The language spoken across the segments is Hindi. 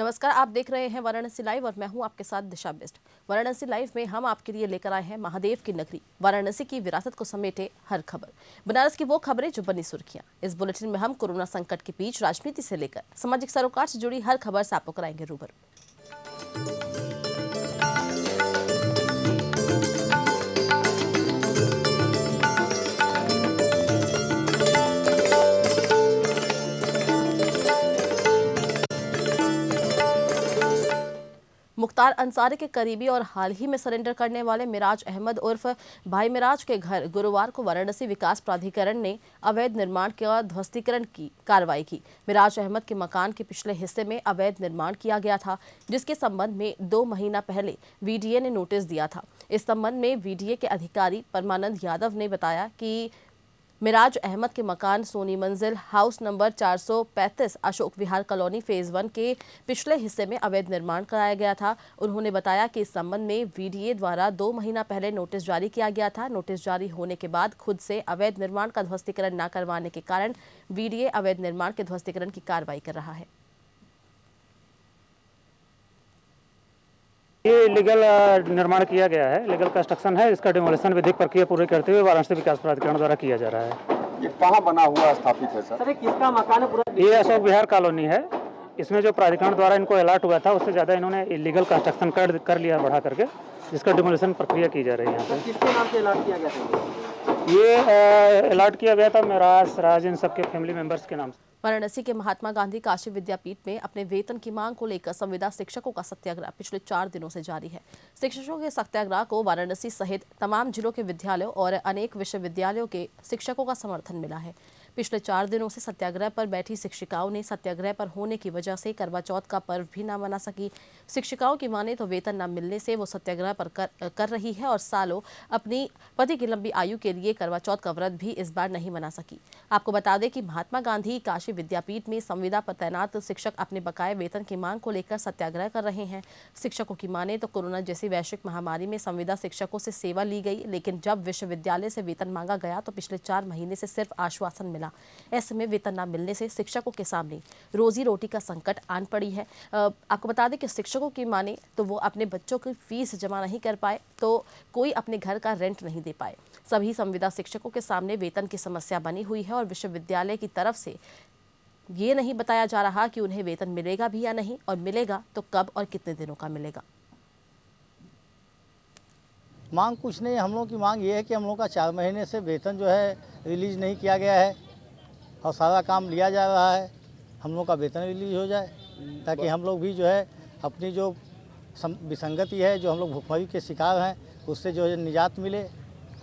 नमस्कार, आप देख रहे हैं वाराणसी लाइव और मैं हूं आपके साथ दिशा बेस्ट। वाराणसी लाइव में हम आपके लिए लेकर आए हैं महादेव की नगरी वाराणसी की विरासत को समेटे हर खबर, बनारस की वो खबरें जो बनी सुर्खियां। इस बुलेटिन में हम कोरोना संकट के बीच राजनीति से लेकर सामाजिक सरोकार से जुड़ी हर खबर से आपको कराएंगे रूबरू। मुख्तार अंसारी के करीबी और हाल ही में सरेंडर करने वाले मिराज अहमद उर्फ भाई मिराज के घर गुरुवार को वाराणसी विकास प्राधिकरण ने अवैध निर्माण का ध्वस्तीकरण की कार्रवाई की। मिराज अहमद के मकान के पिछले हिस्से में अवैध निर्माण किया गया था, जिसके संबंध में 2 महीना पहले वीडीए ने नोटिस दिया था। इस संबंध में वीडीए के अधिकारी परमानंद यादव ने बताया कि मिराज अहमद के मकान सोनी मंजिल house number 435 Ashok Vihar colony phase 1 के पिछले हिस्से में अवैध निर्माण कराया गया था। उन्होंने बताया कि इस संबंध में वीडीए द्वारा 2 महीना पहले नोटिस जारी किया गया था। नोटिस जारी होने के बाद खुद से अवैध निर्माण का ध्वस्तीकरण न करवाने के कारण वीडीए अवैध निर्माण के ध्वस्तीकरण की कार्रवाई कर रहा है। ये लीगल निर्माण किया गया है, लीगल कंस्ट्रक्शन है। इसका डिमोलिशन विधिक प्रक्रिया पूरी करते हुए वाराणसी विकास प्राधिकरण द्वारा किया जा रहा है। ये कहाँ बना हुआ स्थापित है सर? सर किसका मकान है पूरा? ये अशोक विहार कॉलोनी है। इसमें जो प्राधिकरण द्वारा इनको अलर्ट हुआ था उससे ज़्यादा इन्होंने इलीगल कंस्ट्रक्शन कर लिया बढ़ा करके, जिसका डिमोलिशन प्रक्रिया की जा रही है यहाँ पे। किसके नाम से अलर्ट किया गया था? ये अलर्ट किया गया था मेराज राज इन सबके फैमिली मेंबर्स के नाम से। वाराणसी के महात्मा गांधी काशी विद्यापीठ में अपने वेतन की मांग को लेकर संविदा शिक्षकों का सत्याग्रह पिछले 4 दिनों से जारी है। शिक्षकों के सत्याग्रह को वाराणसी सहित तमाम जिलों के विद्यालयों और अनेक विश्वविद्यालयों के शिक्षकों का समर्थन मिला है। पिछले 4 दिनों से सत्याग्रह पर बैठी शिक्षिकाओं ने सत्याग्रह पर होने की वजह से करवा चौथ का पर्व भी न मना सकी। शिक्षिकाओं की माने तो वेतन न मिलने से वो सत्याग्रह पर कर रही है और सालों अपनी पति की लंबी आयु के लिए करवा चौथ का व्रत भी इस बार नहीं मना सकी। आपको बता दें कि महात्मा गांधी काशी विद्यापीठ में संविदा पर तैनात शिक्षक अपने बकाये वेतन की मांग को लेकर सत्याग्रह कर रहे हैं। शिक्षकों की माने तो कोरोना जैसी वैश्विक महामारी में संविदा शिक्षकों से सेवा ली गई, लेकिन जब विश्वविद्यालय से वेतन मांगा गया तो पिछले 4 महीने से सिर्फ आश्वासन मिला। ऐसे में वेतन न मिलने से शिक्षकों के सामने रोजी रोटी का संकट आन पड़ी है। आपको बता दें कि शिक्षकों की माने तो वो अपने बच्चों की फीस जमा नहीं कर पाए तो कोई अपने घर का रेंट नहीं दे पाए। सभी संविदा शिक्षकों के सामने वेतन की समस्या बनी हुई है और विश्वविद्यालय की तरफ से ये नहीं बताया जा रहा कि उन्हें वेतन मिलेगा भी या नहीं, और मिलेगा तो कब और कितने दिनों का मिलेगा। मांग कुछ नहीं, हम लोग की मांग ये है कि हम लोग का 4 महीने से वेतन जो है रिलीज़ नहीं किया गया है और सारा काम लिया जा रहा है। हम लोग का वेतन रिलीज हो जाए ताकि हम लोग भी जो है अपनी जो विसंगति है, जो हम लोग भुखमरी के शिकार हैं, उससे जो है निजात मिले,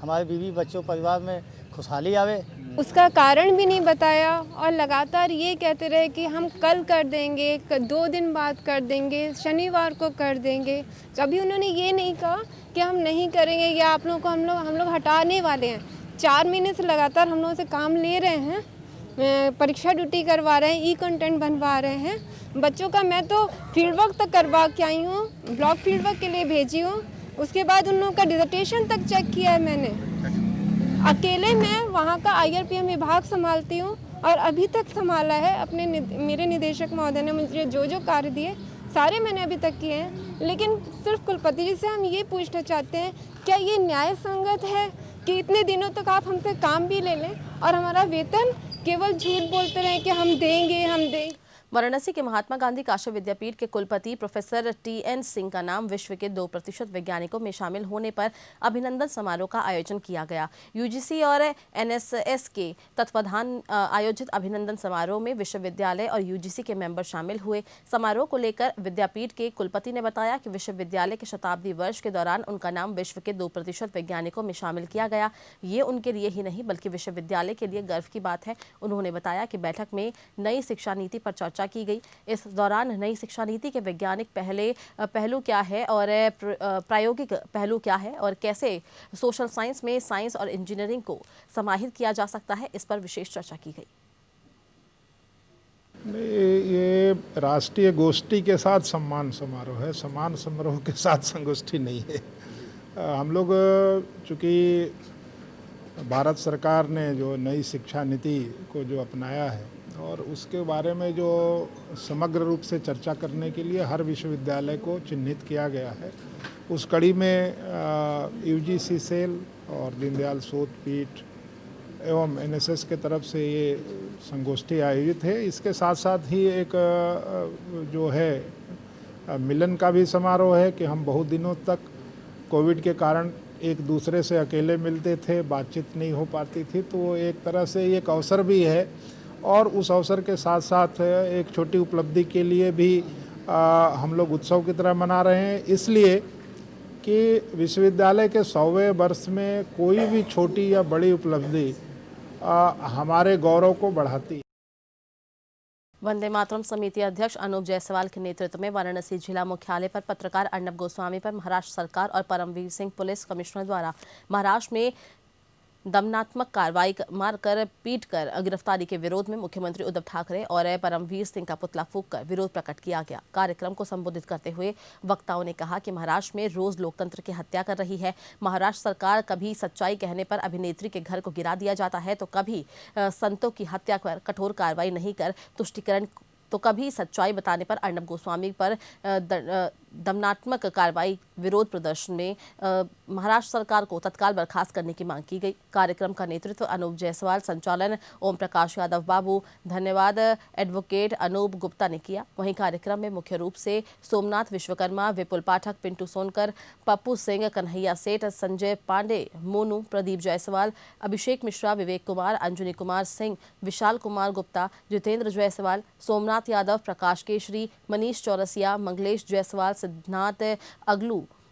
हमारे बीवी बच्चों परिवार में खुशहाली आवे। उसका कारण भी नहीं बताया और लगातार ये कहते रहे कि हम कल कर देंगे, 2 दिन बाद कर देंगे, शनिवार को कर देंगे। कभी उन्होंने ये नहीं कहा कि हम नहीं करेंगे या आप लोगों को हम लोग हटाने वाले हैं। 4 महीने से लगातार हम लोगों से काम ले रहे हैं, परीक्षा ड्यूटी करवा रहे हैं, ई-कंटेंट बनवा रहे हैं। बच्चों का मैं तो फील्ड वर्क तक करवा के आई हूँ, ब्लॉक फील्ड वर्क के लिए भेजी हूँ। उसके बाद उन लोगों का डिसर्टेशन तक चेक किया है मैंने। अकेले मैं वहाँ का IRPM विभाग संभालती हूँ और अभी तक संभाला है। अपने मेरे निदेशक महोदय ने मुझे जो कार्य दिए सारे मैंने अभी तक किए हैं। लेकिन सिर्फ कुलपति जी से हम ये पूछना चाहते हैं, क्या ये न्याय संगत है कि इतने दिनों तक आप हमसे काम भी ले लें और हमारा वेतन केवल झूठ बोलते रहें कि हम देंगे। वाराणसी के महात्मा गांधी काशी विद्यापीठ के कुलपति प्रोफेसर TN सिंह का नाम विश्व के 2% वैज्ञानिकों में शामिल होने पर अभिनंदन समारोह का आयोजन किया गया। UGC और NSS के तत्वाधान आयोजित अभिनंदन समारोह में विश्वविद्यालय और UGC के मेंबर शामिल हुए। समारोह को लेकर विद्यापीठ के कुलपति ने बताया कि विश्वविद्यालय के शताब्दी वर्ष के दौरान उनका नाम विश्व के 2% वैज्ञानिकों में शामिल किया गया। ये उनके लिए ही नहीं बल्कि विश्वविद्यालय के लिए गर्व की बात है। उन्होंने बताया कि बैठक में नई शिक्षा नीति पर चर्चा की गई। इस दौरान नई शिक्षा नीति के वैज्ञानिक पहलू क्या है और प्रायोगिक पहलू क्या है और कैसे सोशल साइंस में साइंस और इंजीनियरिंग को समाहित किया जा सकता है, इस पर विशेष चर्चा की गई। ये राष्ट्रीय गोष्ठी के साथ सम्मान समारोह है, सम्मान समारोह के साथ संगोष्ठी नहीं है। हम लोग चूँकि भारत सरकार ने जो नई शिक्षा नीति को जो अपनाया है और उसके बारे में जो समग्र रूप से चर्चा करने के लिए हर विश्वविद्यालय को चिन्हित किया गया है। उस कड़ी में यूजीसी सेल और दीनदयाल शोध पीठ एवं एनएसएस के तरफ से ये संगोष्ठी आयोजित है। इसके साथ साथ ही एक जो है मिलन का भी समारोह है कि हम बहुत दिनों तक कोविड के कारण एक दूसरे से अकेले मिलते थे, बातचीत नहीं हो पाती थी, तो एक तरह से एक अवसर भी है। और उस अवसर के साथ साथ एक छोटी उपलब्धि के लिए भी हम लोग उत्सव की तरह मना रहे हैं, इसलिए कि विश्वविद्यालय के 100वें वर्ष में कोई भी छोटी या बड़ी उपलब्धि हमारे गौरव को बढ़ाती है। वंदे मातरम समिति अध्यक्ष अनूप जायसवाल के नेतृत्व में वाराणसी जिला मुख्यालय पर पत्रकार अर्नब गोस्वामी पर महाराष्ट्र सरकार और परमवीर सिंह पुलिस कमिश्नर द्वारा महाराष्ट्र में दमनात्मक कार्रवाई मारकर पीटकर गिरफ्तारी के विरोध में मुख्यमंत्री उद्धव ठाकरे और परमवीर सिंह का पुतला फूंककर विरोध प्रकट किया गया। कार्यक्रम को संबोधित करते हुए वक्ताओं ने कहा कि महाराष्ट्र में रोज लोकतंत्र की हत्या कर रही है। महाराष्ट्र सरकार कभी सच्चाई कहने पर अभिनेत्री के घर को गिरा दिया जाता है, तो कभी संतों की हत्या कर कठोर कार्रवाई नहीं कर तुष्टीकरण, तो कभी सच्चाई बताने पर अर्नब गोस्वामी पर दमनात्मक कार्रवाई। विरोध प्रदर्शन में महाराष्ट्र सरकार को तत्काल बर्खास्त करने की मांग की गई। कार्यक्रम का नेतृत्व अनूप जायसवाल, संचालन ओम प्रकाश यादव बाबू, धन्यवाद एडवोकेट अनूप गुप्ता ने किया। वहीं कार्यक्रम में मुख्य रूप से सोमनाथ विश्वकर्मा, विपुल पाठक, पिंटू सोनकर, पप्पू सिंह, कन्हैया सेठ, संजय पांडे, मोनू, प्रदीप जायसवाल, अभिषेक मिश्रा, विवेक कुमार, अंजनी कुमार सिंह, विशाल कुमार गुप्ता, जितेंद्र जायसवाल, सोमनाथ यादव, प्रकाश केशरी, मनीष चौरसिया, मंगलेश जायसवाल, सिद्धार्थ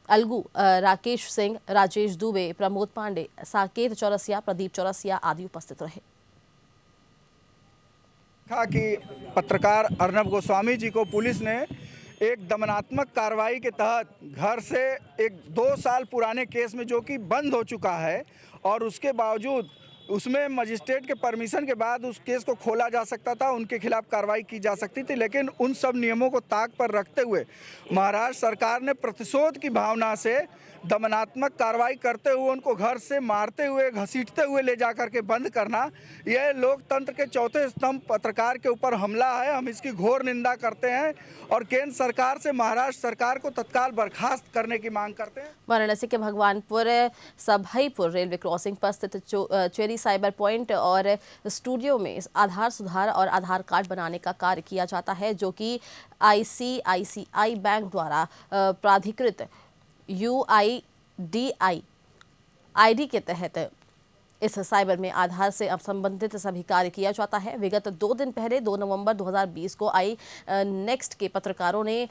अलगू, राकेश सिंह, राजेश दुबे, प्रमोद पांडे, साकेत चौरसिया, प्रदीप चौरसिया आदि उपस्थित रहे। कहा कि पत्रकार अर्नब गोस्वामी जी को पुलिस ने एक दमनात्मक कार्रवाई के तहत घर से एक 2 साल पुराने केस में, जो कि बंद हो चुका है और उसके बावजूद उसमें मजिस्ट्रेट के परमिशन के बाद उस केस को खोला जा सकता था, उनके खिलाफ कार्रवाई की जा सकती थी, लेकिन उन सब नियमों को ताक पर रखते हुए महाराष्ट्र सरकार ने प्रतिशोध की भावना से दमनात्मक कार्रवाई करते हुए उनको घर से मारते हुए, घसीटते हुए ले जा करके बंद करना, यह लोकतंत्र के चौथे स्तंभ पत्रकार के ऊपर हमला है। हम इसकी घोर निंदा करते हैं और केंद्र सरकार से महाराष्ट्र सरकार को तत्काल बर्खास्त करने की मांग करते हैं। वाराणसी के भगवानपुर सभाईपुर रेलवे क्रॉसिंग पर स्थित चेरी साइबर पॉइंट और स्टूडियो में आधार सुधार और आधार कार्ड बनाने का कार्य किया जाता है, जो कि ICICI बैंक द्वारा प्राधिकृत UIDAI ID के तहत इस साइबर में आधार से संबंधित सभी कार्य किया जाता है। विगत 2 दिन पहले 2 नवंबर 2020 को नेक्स्ट के पत्रकारों ने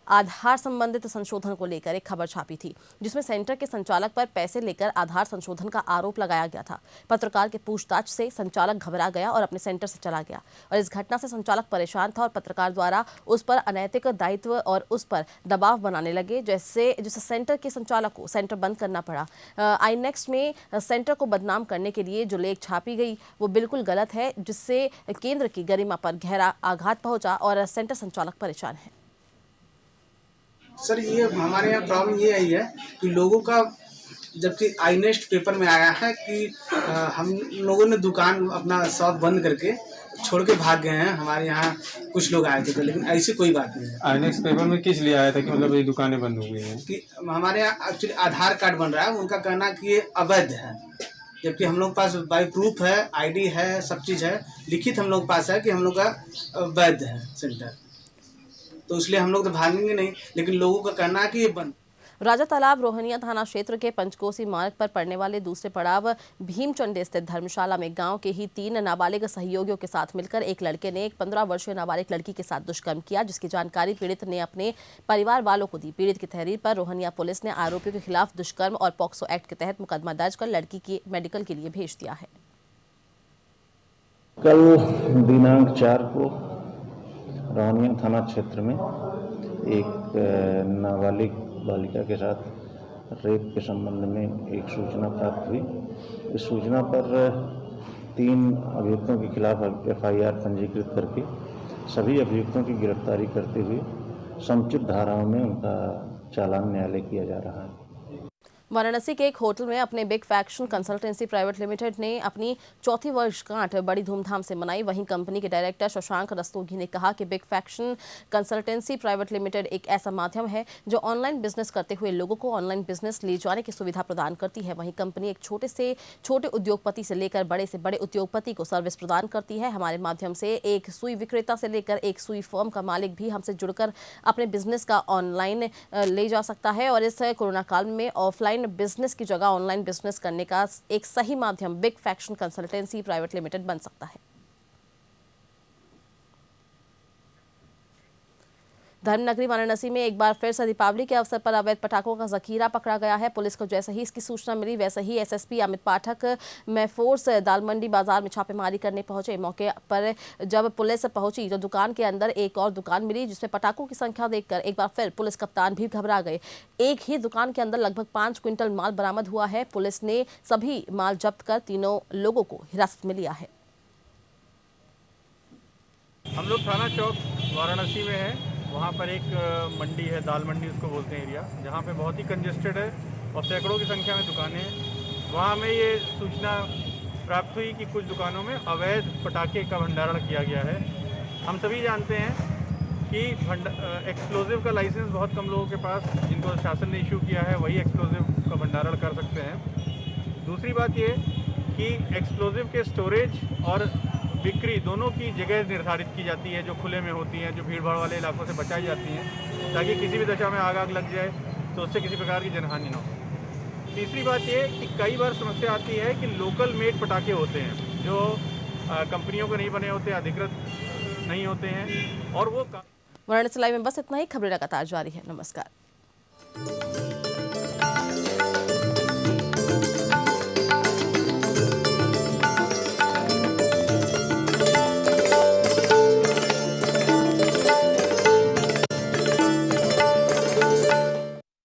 आधार संबंधित संशोधन को लेकर एक खबर छापी थी, जिसमें सेंटर के संचालक पर पैसे लेकर आधार संशोधन का आरोप लगाया गया था। पत्रकार के पूछताछ से संचालक घबरा गया और अपने सेंटर से चला गया और इस घटना से संचालक परेशान था और पत्रकार द्वारा उस पर अनैतिक दायित्व और उस पर दबाव बनाने लगे, जिससे सेंटर के संचालक को सेंटर बंद करना पड़ा। iNext में सेंटर को बदनाम करने के लिए जो लेख छापी गई वो बिल्कुल गलत है, जिससे केंद्र की गरिमा पर गहरा आघात पहुंचा और सेंटर संचालक परेशान है। सर, ये हमारे यहाँ प्रॉब्लम ये आई है कि लोगों का, जबकि iNext पेपर में आया है कि हम लोगों ने दुकान अपना शॉप बंद करके छोड़ के भाग गए हैं, हमारे यहाँ कुछ लोग आए थे तो, लेकिन ऐसी कोई बात नहीं है। iNext पेपर में किस लिए आया था कि मतलब ये दुकानें बंद हो गई हैं? कि हमारे यहाँ एक्चुअली आधार कार्ड बन रहा है, उनका कहना कि ये अवैध है, जबकि हम लोग पास बाई प्रूफ है, ID है, सब चीज़ है, लिखित हम लोग पास है कि हम लोग का वैध है सेंटर, तो इसलिए हम लोग तो भागेंगे नहीं, लेकिन लोगों का कहना है कि ये बंद। राजा तालाब रोहनिया थाना क्षेत्र के पंचकोसी मार्ग पर पड़ने वाले दूसरे पड़ाव भीमचंडी स्थित धर्मशाला में गांव के ही 3 नाबालिग सहयोगियों के साथ मिलकर एक लड़के ने एक 15 वर्षीय नाबालिग लड़की के साथ दुष्कर्म किया, जिसकी जानकारी पीड़ित ने अपने परिवार वालों को दी। पीड़ित की तहरीर पर रोहनिया पुलिस ने आरोपियों के खिलाफ दुष्कर्म और पॉक्सो एक्ट के तहत मुकदमा दर्ज कर लड़की की मेडिकल के लिए भेज दिया है। कल दिनांक 4 को रोहनिया थाना क्षेत्र में एक नाबालिग बालिका के साथ रेप के संबंध में एक सूचना प्राप्त हुई। इस सूचना पर 3 अभियुक्तों के खिलाफ FIR पंजीकृत करके सभी अभियुक्तों की गिरफ्तारी करते हुए समुचित धाराओं में उनका चालान न्यायालय किया जा रहा है। वाराणसी के एक होटल में अपने Big Faction Consultancy Private Limited ने अपनी चौथी वर्षगांठ बड़ी धूमधाम से मनाई। वहीं कंपनी के डायरेक्टर शशांक रस्तोगी ने कहा कि Big Faction Consultancy Private Limited एक ऐसा माध्यम है जो ऑनलाइन बिजनेस करते हुए लोगों को ऑनलाइन बिजनेस ले जाने की सुविधा प्रदान करती है। वहीं कंपनी एक छोटे से छोटे उद्योगपति से लेकर बड़े से बड़े उद्योगपति को सर्विस प्रदान करती है। हमारे माध्यम से एक सुई विक्रेता से लेकर एक सुई फर्म का मालिक भी हमसे जुड़कर अपने बिजनेस का ऑनलाइन ले जा सकता है और इस कोरोना काल में ऑफलाइन बिजनेस की जगह ऑनलाइन बिजनेस करने का एक सही माध्यम Big Faction Consultancy Private Limited बन सकता है। धर्मनगरी वाराणसी में एक बार फिर से दीपावली के अवसर पर अवैध पटाखों का जखीरा पकड़ा गया है। पुलिस को जैसे ही इसकी सूचना मिली वैसे ही एसएसपी अमित पाठक महफोर्स दाल मंडी बाजार में छापेमारी करने पहुंचे। मौके पर जब पुलिस पहुंची तो दुकान के अंदर एक और दुकान मिली जिसमें पटाखों की संख्या देखकर एक बार फिर पुलिस कप्तान भी घबरा गए। एक ही दुकान के अंदर लगभग 5 क्विंटल माल बरामद हुआ है। पुलिस ने सभी माल जब्त कर तीनों लोगों को हिरासत में लिया है। हम लोग थाना चौक वाराणसी में है। वहाँ पर एक मंडी है, दाल मंडी उसको बोलते हैं एरिया, जहाँ पे बहुत ही कंजेस्टेड है और सैकड़ों की संख्या में दुकानें हैं। वहाँ हमें ये सूचना प्राप्त हुई कि कुछ दुकानों में अवैध पटाखे का भंडारण किया गया है। हम सभी जानते हैं कि एक्सप्लोजिव का लाइसेंस बहुत कम लोगों के पास, जिनको शासन ने इशू किया है, वही एक्सप्लोजिव का भंडारण कर सकते हैं। दूसरी बात ये कि एक्सप्लोजिव के स्टोरेज और बिक्री दोनों की जगह निर्धारित की जाती है, जो खुले में होती हैं, जो भीड़ भाड़ वाले इलाकों से बचाई जाती हैं, ताकि किसी भी दशा में आग लग जाए तो उससे किसी प्रकार की जनहानि न हो। तीसरी बात ये कि कई बार समस्या आती है कि लोकल मेड पटाखे होते हैं जो कंपनियों के नहीं बने होते, अधिकृत नहीं होते हैं और वो वाराणसी लाइव में बस इतना ही। खबरें लगातार जारी है। नमस्कार।